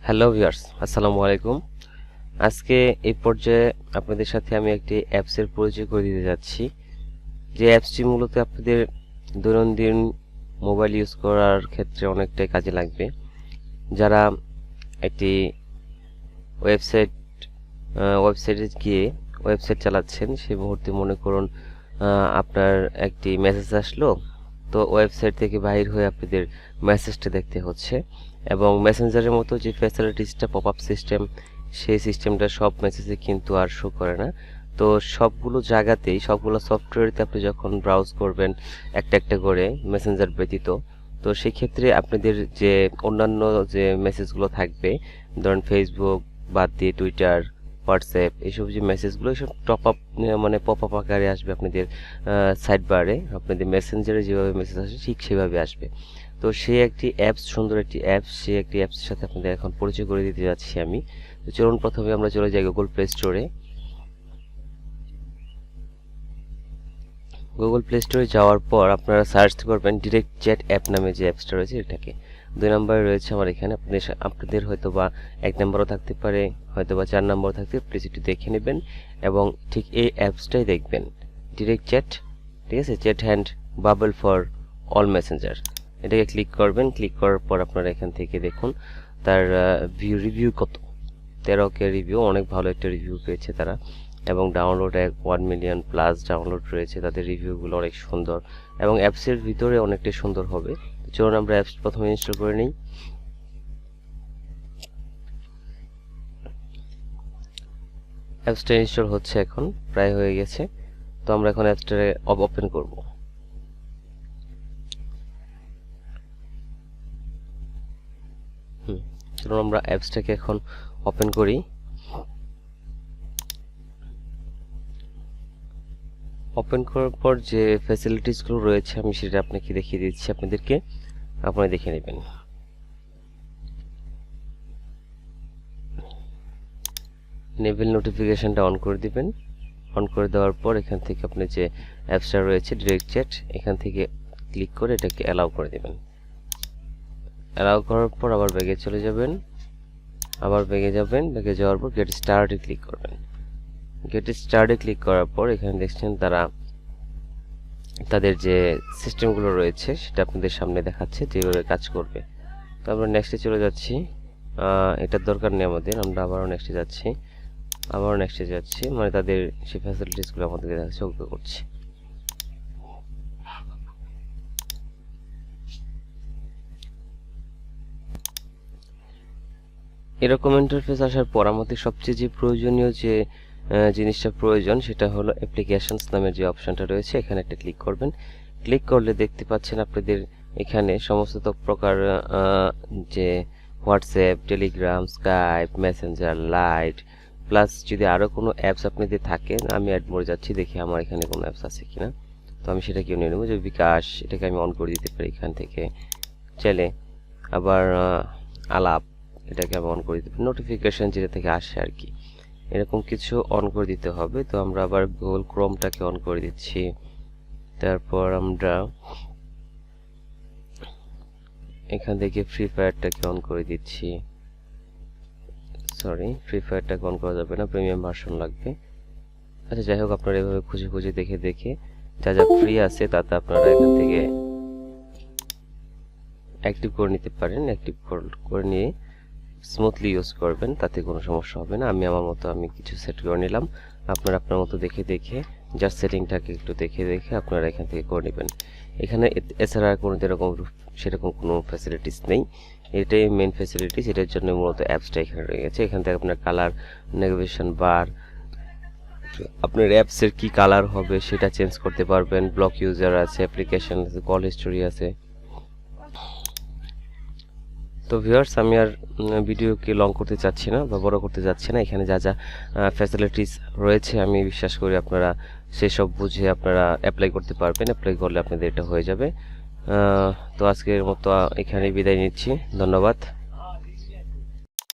Hello viewers, আসসালামু আলাইকুম। আজকে এই পর্যায়ে আপনাদের সাথে আমি একটি অ্যাপসের পরিচয় করে দিতে যাচ্ছি, যে অ্যাপসটি মূলত আপনাদের দৈনন্দিন মোবাইল ইউজ করার ক্ষেত্রে অনেকটাই কাজে লাগবে। যারা একটি ওয়েবসাইটে গিয়ে ওয়েবসাইট চালাচ্ছেন, সেই মুহূর্তে মনে করুন আপনার একটি মেসেজ আসলো, তো ওয়েবসাইট থেকে বাহির হয়ে আপনাদের মেসেজটা দেখতে হচ্ছে, এবং মেসেঞ্জারের মতো যে ফ্যাসিলিটিসটা পপ আপ সিস্টেম, সেই সিস্টেমটা সব মেসেজে কিন্তু আর শো করে না। তো সবগুলো জায়গাতেই, সবগুলো সফটওয়্যারতে আপনি যখন ব্রাউজ করবেন একটা একটা করে মেসেঞ্জার ব্যতীত, তো সেই ক্ষেত্রে আপনাদের যে অন্যান্য যে মেসেজগুলো থাকবে, ধরুন ফেসবুক বাদ দিয়ে টুইটার, হোয়াটসঅ্যাপ, এইসব যে মেসেজগুলো, এইসব টপ আপ মানে পপ আপ আকারে আসবে আপনাদের সাইড বারে। আপনাদের মেসেঞ্জারে যেভাবে মেসেজ আসে ঠিক সেভাবে আসবে। তো সেই একটি অ্যাপস, সুন্দর একটি অ্যাপস, সেই একটি অ্যাপসের সাথে আপনাদের এখন পরিচয় করে দিতে যাচ্ছি আমি। তো চলুন প্রথমে আমরা চলে যাই গুগল প্লে স্টোরে। গুগল প্লে স্টোরে যাওয়ার পর আপনারা সার্চ করবেন ডিরেক্ট চ্যাট অ্যাপ নামে যে অ্যাপসটা রয়েছে এটাকে। 2 নম্বরে রয়েছে আমার এখানে। আপনাদের হয়তো বা 1 নম্বরও থাকতে পারে, হয়তো বা 4 নম্বর থাকতে, প্লিজ একটু দেখে নেবেন এবং ঠিক এই অ্যাপসটাই দেখবেন, ডিরেক্ট চ্যাট। ঠিক আছে, chat hand bubble for all Messenger, এটাকে ক্লিক করবেন। ক্লিক করার পর আপনারা এখান থেকে দেখুন তার রিভিউ কত, 13K রিভিউ, অনেক ভালো একটা রিভিউ পেয়েছে তারা, এবং ডাউনলোড 1 মিলিয়ন প্লাস ডাউনলোড রয়েছে। তাদের রিভিউগুলো অনেক সুন্দর এবং অ্যাপসের ভিতরে অনেকটাই সুন্দর হবে। চলুন আমরা অ্যাপস প্রথমে ইনস্টল করে নিই। অ্যাপসটা ইনস্টল হচ্ছে, এখন প্রায় হয়ে গেছে। তো আমরা এখন অ্যাপসটা ওপেন করব। চলুন আমরা অ্যাপসটাকে এখন ওপেন করি। ওপেন করার পর যে ফ্যাসিলিটিসগুলো রয়েছে আমি সেটা আপনাকে দেখিয়ে দিচ্ছি আপনাদেরকে, আপনারা দেখে নেবেন। নেভেল নোটিফিকেশনটা অন করে দিবেন। অন করে দেওয়ার পর এখান থেকে আপনি যে অ্যাপসটা রয়েছে ডিরেক্ট চ্যাট, এখান থেকে ক্লিক করে এটাকে অ্যালাউ করে দেবেন। অ্যালাউ করার পর আবার ব্যাগে চলে যাবেন, আবার ব্যাগে যাওয়ার পর গেট স্টার্টে ক্লিক করবেন। গেট স্টার্টে ক্লিক করার পর এখানে দেখছেন তাদের যে সিস্টেমগুলো রয়েছে সেটা আপনাদের সামনে দেখাচ্ছে যেভাবে কাজ করবে। তো আমরা নেক্সটে চলে যাচ্ছি। এটার দরকার নেই আমাদের, আমরা আবারও নেক্সটে যাচ্ছি, মানে তাদের সেই ফ্যাসিলিটিসগুলো আমাদের দেখাচ্ছে, ওকে করছি। এরকম ইন্টারফেস আসার পর আমাদের সবচেয়ে যে প্রয়োজনীয় যে জিনিসটা প্রয়োজন সেটা হলো অ্যাপ্লিকেশনস নামের যে অপশনটা রয়েছে, এখানে একটা ক্লিক করবেন। ক্লিক করলে দেখতে পাচ্ছেন আপনাদের এখানে সমস্ত প্রকার যে WhatsApp, Telegram, Skype, Messenger, light, plus যদি আরও কোনো অ্যাপস আপনাদের থাকে, আমি অ্যাড মোডে যাচ্ছি, দেখি আমার এখানে কোনো অ্যাপস আছে কিনা। তো আমি সেটা কিনে নেব, যে বিকাশ, এটাকে আমি অন করে দিতে পারি এখান থেকে চাইলে। আবার আলাপ, এটাকে আমি অন করে দিতে পারি, নোটিফিকেশন যেটা থেকে আসে আর কি, এরকম কিছু অন করে দিতে হবে। তো আমরা আবার গুগল ক্রোমটাকে অন করে দিচ্ছি। তারপর আমরা এখান থেকে ফ্রি ফায়ারটাকে অন করে দিচ্ছি। সরি, ফ্রি ফায়ারটাকে অন করা যাবে না, প্রিমিয়াম ভার্সন লাগবে। আচ্ছা, যাই হোক, আপনারা এভাবে খুঁজে দেখে যা যা ফ্রি আছে তাতে আপনারা এখান থেকে অ্যাক্টিভ করে নিতে পারেন। অ্যাক্টিভ করে নিয়ে স্মুথলি ইউজ করবেন, তাতে কোনো সমস্যা হবে না। আমি আমার মতো কিছু সেট করে নিলাম, আপনারা আপনার মতো দেখে যার সেটিংটাকে একটু দেখে আপনারা এখান থেকে করে নেবেন। এখানে এছাড়া কোনো সেরকম কোনো ফ্যাসিলিটিস নেই, এটাই মেন ফ্যাসিলিটিস। এটার জন্য মূলত অ্যাপসটা এখানে রয়ে গেছে। এখান থেকে আপনার কালার, নেভিগেশন বার, আপনার অ্যাপসের কি কালার হবে সেটা চেঞ্জ করতে পারবেন। ব্লক ইউজার আছে, অ্যাপ্লিকেশন আছে, কল হিস্টোরি আছে। তো ভিউয়ার্স, আমি আর ভিডিওকে লং করতে চাচ্ছি না বা বড় করতে যাচ্ছি না। এখানে যা ফ্যাসিলিটিস রয়েছে আমি বিশ্বাস করি আপনারা সেসব বুঝে আপনারা অ্যাপ্লাই করতে পারবেন। অ্যাপ্লাই করলে আপনাদের এটা হয়ে যাবে। তো আজকের মতো এখানেই বিদায় নিচ্ছি, ধন্যবাদ।